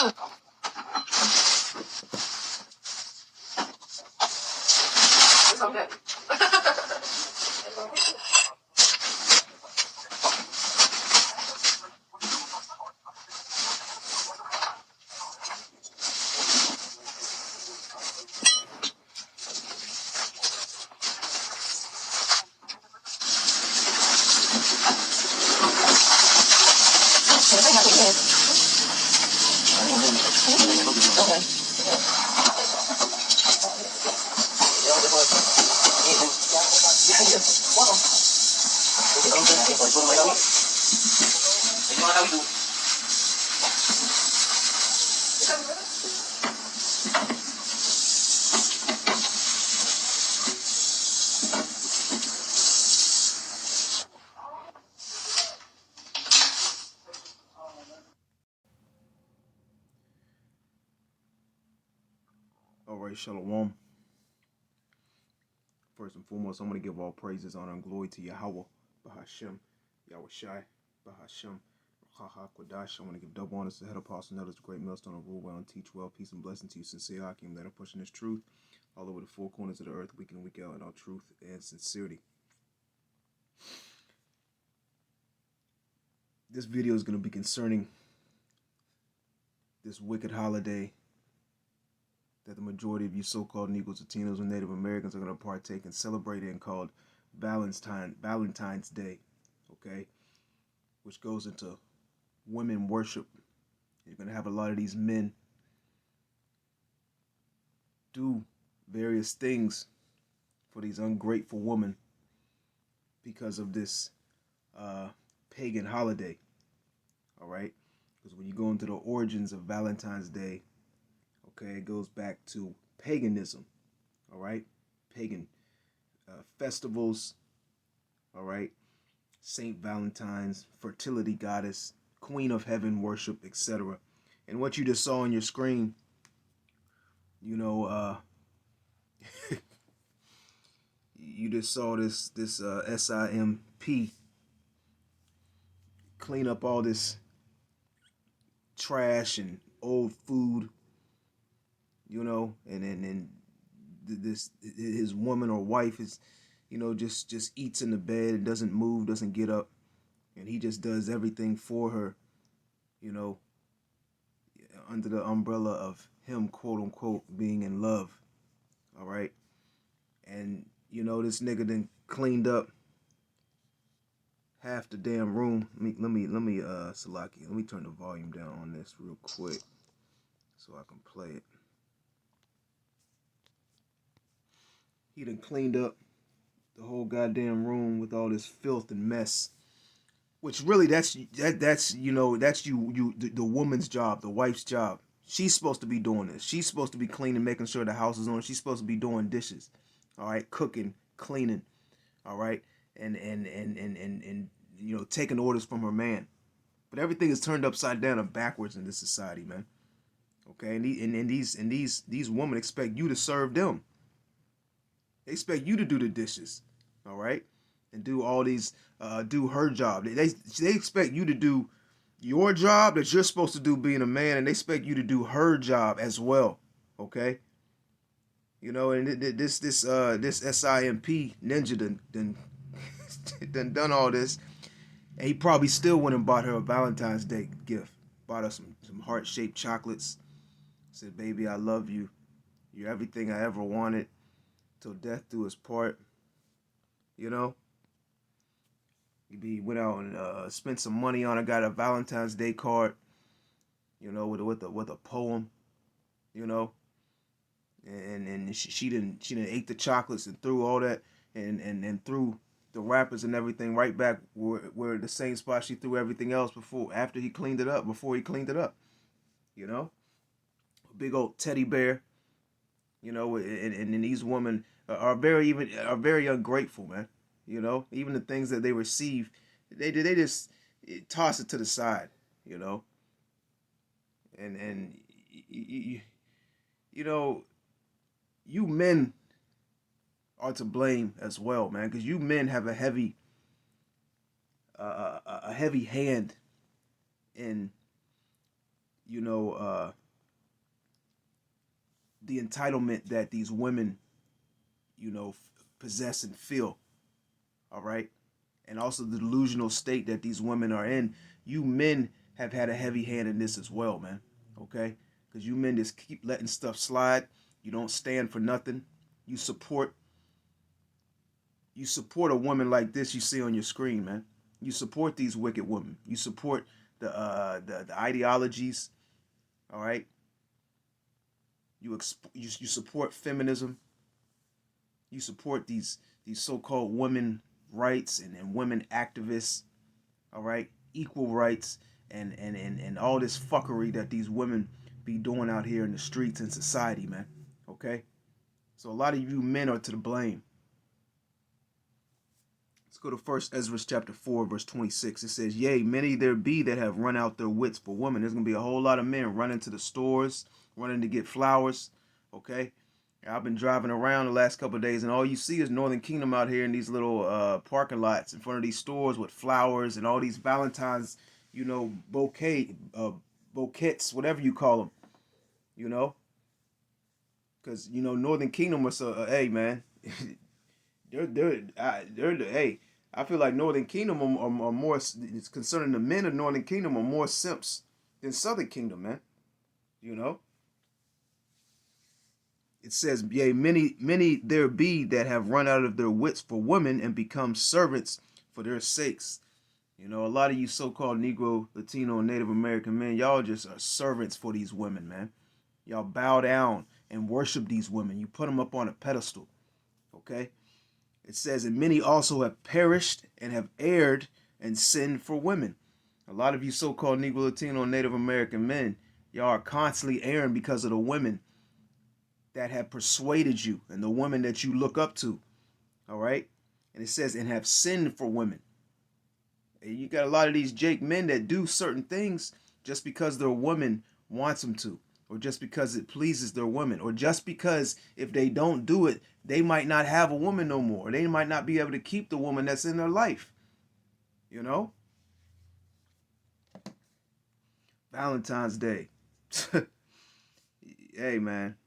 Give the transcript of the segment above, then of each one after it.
okay. All right, Shalom. First and foremost, I'm going to give all praises, honor, and glory to Yahweh, Bahashem, Yahweh Shai, Bahashem, Raha Kodash. I want to give double honors to the head apostle, and others, the great millstone of rule well and teach well. Peace and blessing to you, sincere Hakim, that are pushing this truth all over the four corners of the earth, week in and week out, in all truth and sincerity. This video is going to be concerning this wicked holiday that the majority of you so-called Negroes, Latinos, and Native Americans are going to partake in celebrating, called Valentine's Day, okay? Which goes into women worship. You're going to have a lot of these men do various things for these ungrateful women because of this pagan holiday, all right? Because when you go into the origins of Valentine's Day, okay, it goes back to paganism, all right? Pagan festivals, all right? Saint Valentine's, fertility goddess, queen of heaven worship, etc. And what you just saw on your screen, you know, you just saw this SIMP clean up all this trash and old food, you know, and this his woman or wife is, you know, just eats in the bed and doesn't move, doesn't get up, and he just does everything for her, you know, under the umbrella of him, quote unquote, being in love. All right. And you know, this nigga then cleaned up half the damn room. Let me Salaki, let me turn the volume down on this real quick so I can play it. He done cleaned up the whole goddamn room with all this filth and mess. Which really, that's you know, that's the woman's job, the wife's job. She's supposed to be doing this. She's supposed to be cleaning, making sure the house is on. She's supposed to be doing dishes, all right, cooking, cleaning, all right, and you know, taking orders from her man. But everything is turned upside down and backwards in this society, man. Okay, and these women expect you to serve them. They expect you to do the dishes, all right, and do all these, do her job. They expect you to do your job that you're supposed to do being a man, and they expect you to do her job as well, okay? You know, and this SIMP ninja done all this, and he probably still went and bought her a Valentine's Day gift. Bought her some heart-shaped chocolates. Said, baby, I love you. You're everything I ever wanted. Till death do us part. You know? He went out and spent some money on her, got a Valentine's Day card, you know, with a poem, you know. And she didn't ate the chocolates and threw all that and threw the wrappers and everything right back where the same spot she threw everything else before he cleaned it up, you know. A big old teddy bear, you know, and these women are very ungrateful, man. You know, even the things that they receive, they just toss it to the side, you know. And you know, you men are to blame as well, man, because you men have a heavy hand in you know, the entitlement that these women, possess and feel. All right. And also the delusional state that these women are in. You men have had a heavy hand in this as well, man. Okay? Because you men just keep letting stuff slide. You don't stand for nothing. You support a woman like this you see on your screen, man. You support these wicked women. You support the ideologies. All right. You support feminism. You support these so-called women rights and women activists. All right, equal rights and all this fuckery that these women be doing out here in the streets and society, man. Okay, so a lot of you men are to the blame. Let's go to First Esdras chapter 4, verse 26. It says, "Yea, many there be that have run out their wits for women." There's gonna be a whole lot of men running to the stores, running to get flowers. Okay, I've been driving around the last couple of days, and all you see is Northern Kingdom out here in these little parking lots in front of these stores with flowers and all these Valentine's, bouquets, whatever you call them, you know, because Northern Kingdom was hey man, hey, I feel like Northern Kingdom are more it's concerning the men of Northern Kingdom are more simps than Southern Kingdom, man. You know. It says, "Yea, many there be that have run out of their wits for women and become servants for their sakes." A lot of you so-called Negro, Latino, and Native American men, y'all just are servants for these women, man. Y'all bow down and worship these women. You put them up on a pedestal, okay? It says, "And many also have perished and have erred and sinned for women." A lot of you so-called Negro, Latino, and Native American men, y'all are constantly erring because of the women that have persuaded you and the women that you look up to. All right. And it says, "and have sinned for women." And you got a lot of these Jake men that do certain things just because their woman wants them to, or just because it pleases their woman, or just because if they don't do it, they might not have a woman no more. They might not be able to keep the woman that's in their life. You know? Valentine's Day. Hey, man.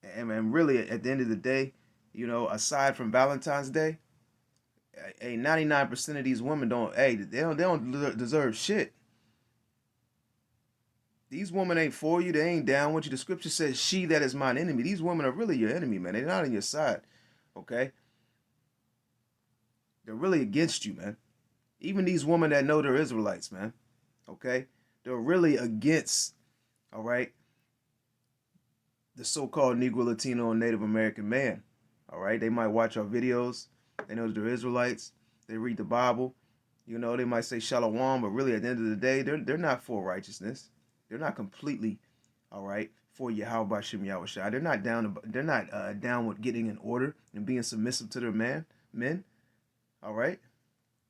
And really, at the end of the day, aside from Valentine's Day, 99% of these women they don't deserve shit. These women ain't for you. They ain't down with you. The scripture says, "She that is mine enemy." These women are really your enemy, man. They're not on your side. Okay? They're really against you, man. Even these women that know they're Israelites, man. Okay? They're really against, all right, the so-called Negro, Latino, and Native American man. All right? They might watch our videos. They know that they're Israelites. They read the Bible. They might say shalom, but really at the end of the day, they're not for righteousness. They're not completely, all right, for Yahweh Bashem Yahushua. They're not down with getting in order and being submissive to their men. All right,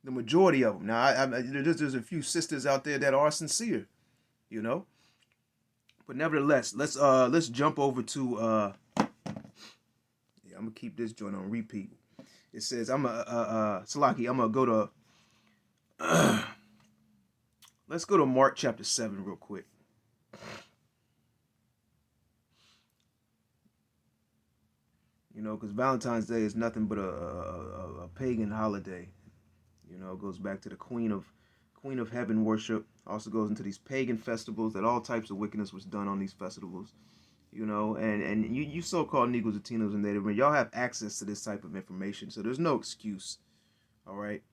the majority of them. Now, there's a few sisters out there that are sincere, you know. But nevertheless, let's jump over to yeah, I'm gonna keep this joint on repeat. It says Salaki. I'm gonna go to let's go to Mark chapter 7 real quick. Because Valentine's Day is nothing but a pagan holiday. It goes back to the Queen of Heaven worship. Also goes into these pagan festivals that all types of wickedness was done on these festivals. And you so-called Negroes, Latinos, and Native, y'all have access to this type of information, so there's no excuse. All right.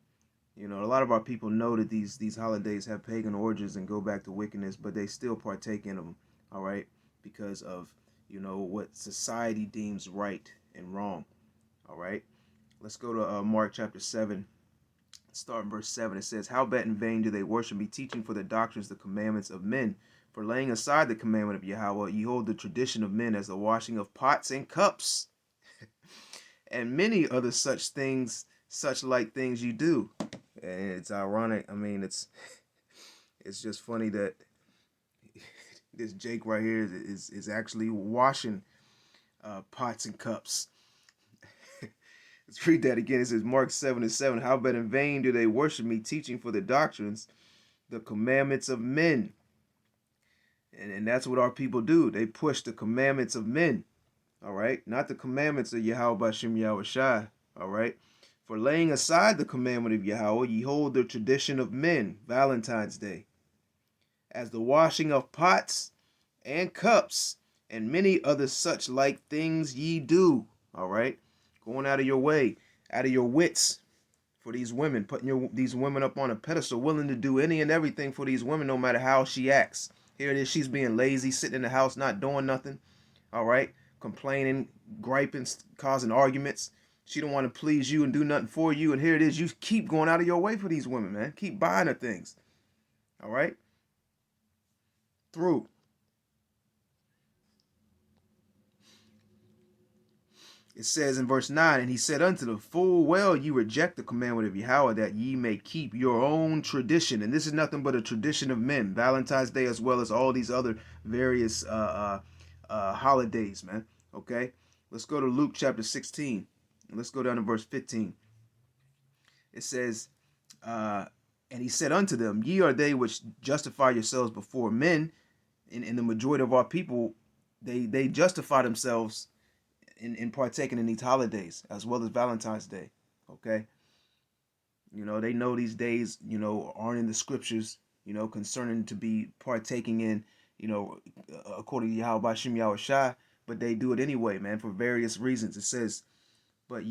A lot of our people know that these holidays have pagan origins and go back to wickedness, but they still partake in them. All right, because of what society deems right and wrong. All right, let's go to Mark chapter 7, start in verse 7. It says, "Howbeit in vain do they worship me, teaching for the doctrines the commandments of men. For laying aside the commandment of Yahweh, ye hold the tradition of men as the washing of pots and cups, and many other such things, such like things you do." And it's ironic. I mean, it's just funny that this Jake right here is actually washing pots and cups. Let's read that again. It says, Mark 7:7. "Howbeit in vain do they worship me, teaching for the doctrines the commandments of men. And that's what our people do. They push the commandments of men, all right? Not the commandments of Yahweh Bashem Yahweh Shai, all right? For laying aside the commandment of Yahweh, ye hold the tradition of men, Valentine's Day, as the washing of pots and cups, and many other such like things ye do, all right? Going out of your way, out of your wits for these women, putting these women up on a pedestal, willing to do any and everything for these women, no matter how she acts. Here it is, she's being lazy, sitting in the house, not doing nothing, all right? Complaining, griping, causing arguments. She don't want to please you and do nothing for you, and here it is, you keep going out of your way for these women, man. Keep buying her things, all right? Through. It says in verse 9, and he said unto them, full well you reject the commandment of Yahweh, that ye may keep your own tradition. And this is nothing but a tradition of men. Valentine's Day as well as all these other various holidays, man. Okay? Let's go to Luke chapter 16. And let's go down to verse 15. It says, and he said unto them, ye are they which justify yourselves before men. In the majority of our people, they justify themselves in partaking in these holidays as well as Valentine's Day. Okay, you know, they know these days, you know, aren't in the scriptures, you know, concerning to be partaking in, you know, according to Yahweh Bashem Yahweh Shai, but they do it anyway, man, for various reasons. It says, but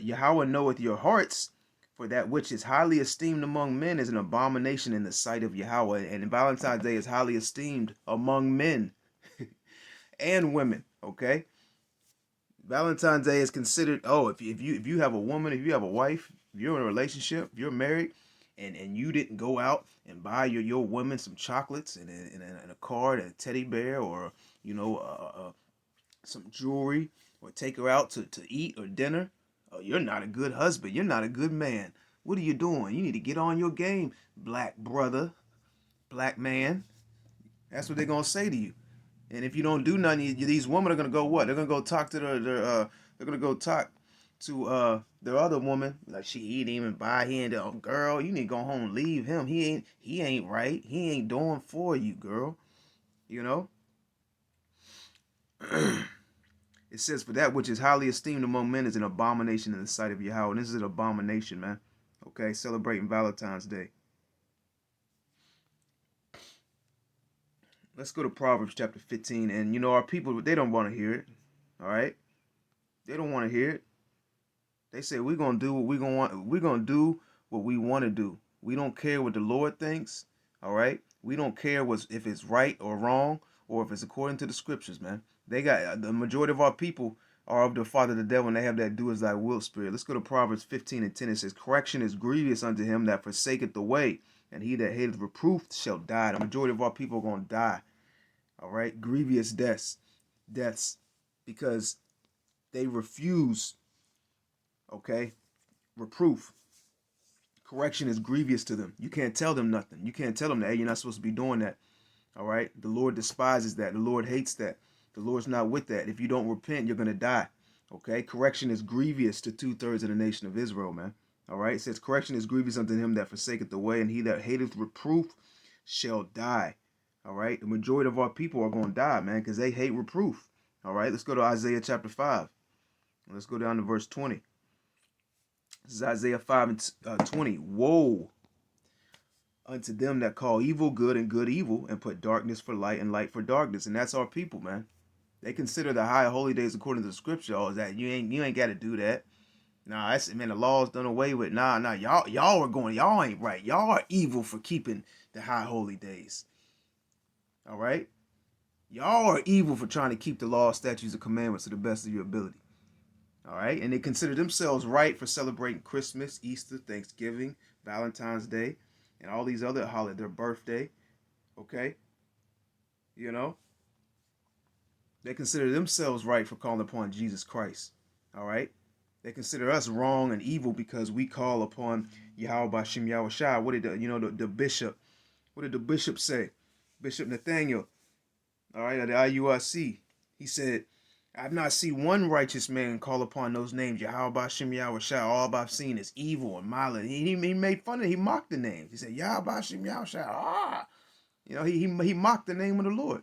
Yahweh knoweth your hearts, for that which is highly esteemed among men is an abomination in the sight of Yahweh. And Valentine's Day is highly esteemed among men and women. Okay, Valentine's Day is considered, oh, if you have a woman, if you have a wife, if you're in a relationship, if you're married, and you didn't go out and buy your woman some chocolates and a card, and a teddy bear, or you know, some jewelry, or take her out to eat or dinner, oh, you're not a good husband. You're not a good man. What are you doing? You need to get on your game, black brother, black man. That's what they're gonna say to you. And if you don't do nothing, these women are gonna go what? They're gonna go talk to they're gonna go talk to their other woman. Like, he didn't even buy, he ain't, oh, girl, you need to go home and leave him. He ain't right. He ain't doing for you, girl. You know? It says, for that which is highly esteemed among men is an abomination in the sight of Yahweh. And this is an abomination, man. Okay, celebrating Valentine's Day. Let's go to Proverbs chapter 15. And you know, our people, they don't want to hear it. All right? They don't want to hear it. They say we're gonna do what we're gonna do what we want to do. We don't care what the Lord thinks. All right? We don't care if it's right or wrong, or if it's according to the scriptures, man. They got the majority of our people are of the father the devil, and they have that do as thy will spirit. Let's go to Proverbs 15 and 10. It says, correction is grievous unto him that forsaketh the way, and he that hateth reproof shall die. The majority of our people are gonna die. All right, grievous deaths, because they refuse. Okay, reproof. Correction is grievous to them. You can't tell them nothing. You can't tell them that, hey, you're not supposed to be doing that. All right, the Lord despises that. The Lord hates that. The Lord's not with that. If you don't repent, you're gonna die. Okay, correction is grievous to 2/3 of the nation of Israel, man. All right, it says correction is grievous unto him that forsaketh the way, and he that hateth reproof shall die. All right, the majority of our people are going to die, man, because they hate reproof. All right, let's go to Isaiah chapter 5. Let's go down to verse 20. This is Isaiah 5 and 20. Woe unto them that call evil good and good evil, and put darkness for light and light for darkness. And that's our people, man. They consider the high holy days according to the scripture. Oh, is that you ain't got to do that. Nah, that's, man, the law's done away with. Nah, y'all ain't right. Y'all are evil for keeping the high holy days. All right? Y'all are evil for trying to keep the law, statutes, and commandments to the best of your ability. All right? And they consider themselves right for celebrating Christmas, Easter, Thanksgiving, Valentine's Day, and all these other holidays, their birthday. Okay? You know? They consider themselves right for calling upon Jesus Christ. All right? They consider us wrong and evil because we call upon Yahweh Bashem Yahweh Shai. What did the bishop, what did the bishop say? Bishop Nathaniel, all right, at the IURC, he said, I've not seen one righteous man call upon those names, Yahweh Bashem Yahweh Shai. All I've seen is evil and malice. He made fun of it. He mocked the names. He said, Yahweh Bashem Yahweh Shai. Ah. You know, he mocked the name of the Lord.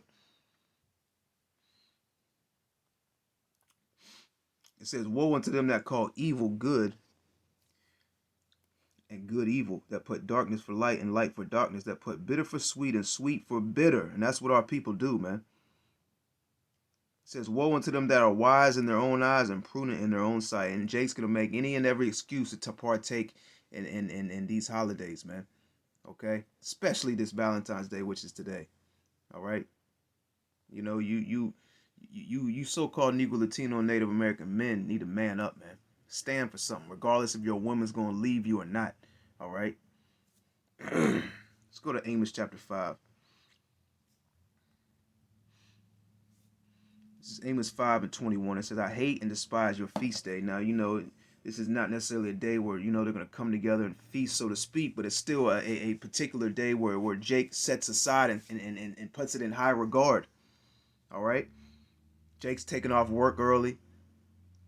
It says, woe unto them that call evil good and good evil, that put darkness for light and light for darkness, that put bitter for sweet and sweet for bitter. And that's what our people do, man. It says, woe unto them that are wise in their own eyes and prudent in their own sight. And Jake's going to make any and every excuse to partake in these holidays, man. Okay? Especially this Valentine's Day, which is today. All right? You know, you so-called Negro, Latino, and Native American men need to man up, man. Stand for something, regardless if your woman's going to leave you or not. All right? Let's go to Amos chapter 5. This is Amos 5 and 21. It says, I hate and despise your feast day. Now, you know, this is not necessarily a day where, you know, they're going to come together and feast, so to speak, but it's still a particular day where Jake sets aside and puts it in high regard. All right? Jake's taking off work early.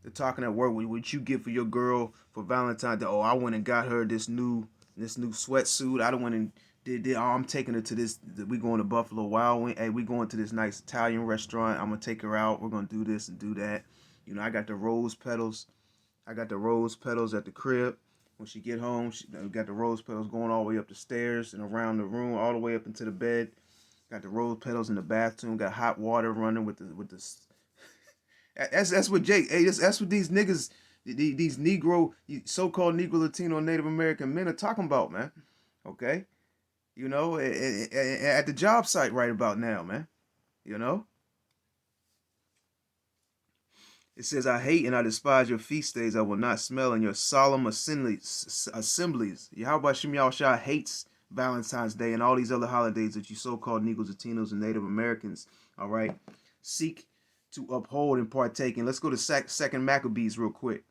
They're talking at work. What you get for your girl for Valentine's Day? Oh, I went and got her this new sweatsuit. I don't went and did. Oh, I'm taking her to this. We going to Buffalo Wild Wings. Hey, we going to this nice Italian restaurant. I'm gonna take her out. We're gonna do this and do that. You know, I got the rose petals. I got the rose petals at the crib. When she get home, she got the rose petals going all the way up the stairs and around the room, all the way up into the bed. Got the rose petals in the bathroom. Got hot water running with the. That's what Jake. Hey, that's what these niggas, these Negro, so-called Negro, Latino, and Native American men are talking about, man. Okay, you know, at the job site right about now, man. You know, it says, I hate and I despise your feast days. I will not smell in your solemn assemblies. Yahweh Shem Yahushua hates Valentine's Day and all these other holidays that you so-called Negros, Latinos, and Native Americans, all right, seek to uphold and partake in. Let's go to Second Maccabees real quick.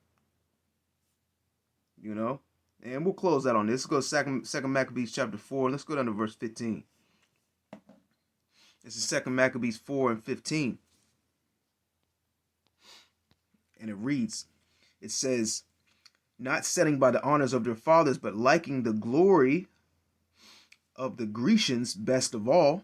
You know, and we'll close out on this. Let's go to Second Maccabees chapter 4. Let's go down to verse 15. This is Second Maccabees 4 and 15. And it reads, it says, not setting by the honors of their fathers, but liking the glory of the Grecians best of all,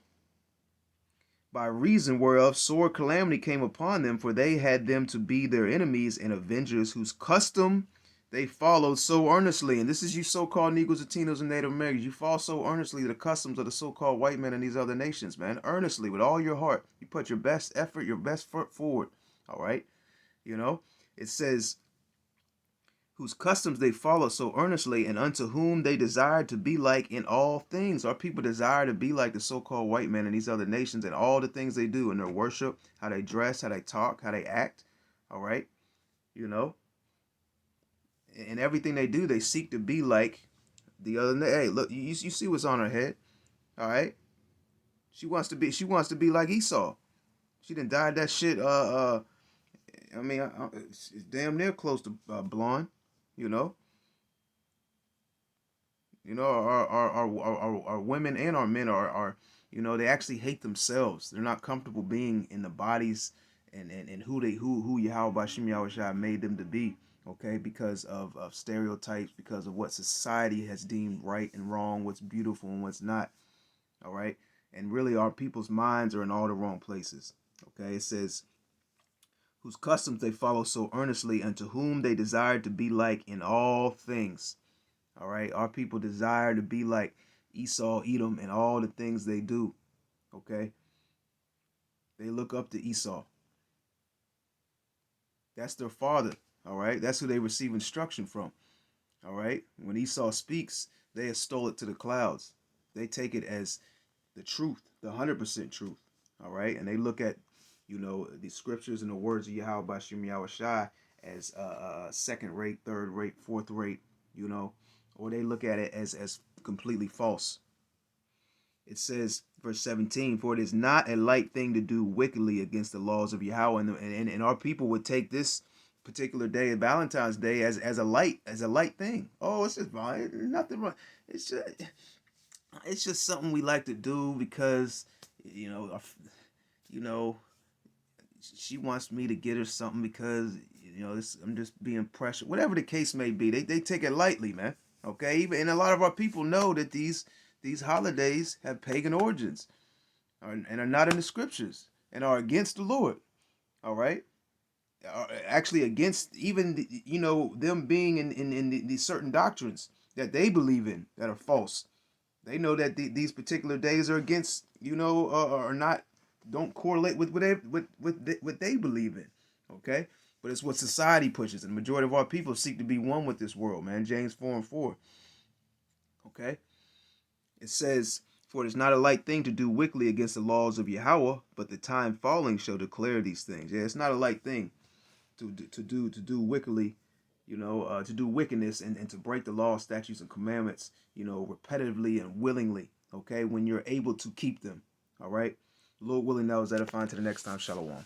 by reason whereof sore calamity came upon them, for they had them to be their enemies and avengers, whose custom they followed so earnestly. And this is you so-called Negros, Latinos, and Native Americans. You follow so earnestly the customs of the so-called white men in these other nations, man. Earnestly, with all your heart. You put your best effort, your best foot forward. All right? You know? It says, whose customs they follow so earnestly, and unto whom they desire to be like in all things. Our people desire to be like the so-called white men in these other nations in all the things they do in their worship, how they dress, how they talk, how they act. All right? You know? In everything they do, they seek to be like the other. Hey, look, you see what's on her head. All right? She wants to be like Esau. She done dyed that shit, I mean, it's damn near close to blonde, you know. You know, our women and our men are, you know, they actually hate themselves. They're not comfortable being in the bodies and who Yahweh Shem Yahushua made them to be. Okay, because of stereotypes, because of what society has deemed right and wrong, what's beautiful and what's not. All right, and really, our people's minds are in all the wrong places. Okay, it says, whose customs they follow so earnestly, and to whom they desire to be like in all things. All right, our people desire to be like Esau, Edom, in all the things they do. Okay, they look up to Esau. That's their father. All right, that's who they receive instruction from. All right, when Esau speaks, they extol it to the clouds. They take it as the truth, the 100% truth. All right, and they look at, you know, the scriptures and the words of Yahweh by Shem Yahushua as second rate, third rate, fourth rate, you know, or they look at it as completely false. It says, verse 17, for it is not a light thing to do wickedly against the laws of Yahweh, and our people would take this particular day, Valentine's Day, as a light thing. Oh, it's just nothing wrong. It's just something we like to do because, you know, she wants me to get her something because, you know, I'm just being pressured. Whatever the case may be, they take it lightly, man. Okay, and a lot of our people know that these holidays have pagan origins, and are not in the scriptures, and are against the Lord. All right, actually against even them being in these certain doctrines that they believe in that are false. They know that these particular days are against, are not, don't correlate with what they believe in. Okay, but it's what society pushes, and the majority of our people seek to be one with this world. Man, James 4:4. Okay, it says, "For it is not a light thing to do wickedly against the laws of Yahweh, but the time falling shall declare these things." Yeah, it's not a light thing to do wickedly, to do wickedness and to break the law, statutes, and commandments, repetitively and willingly. Okay, when you're able to keep them. All right. Lord willing, that was edifying. To the next time. Shalom.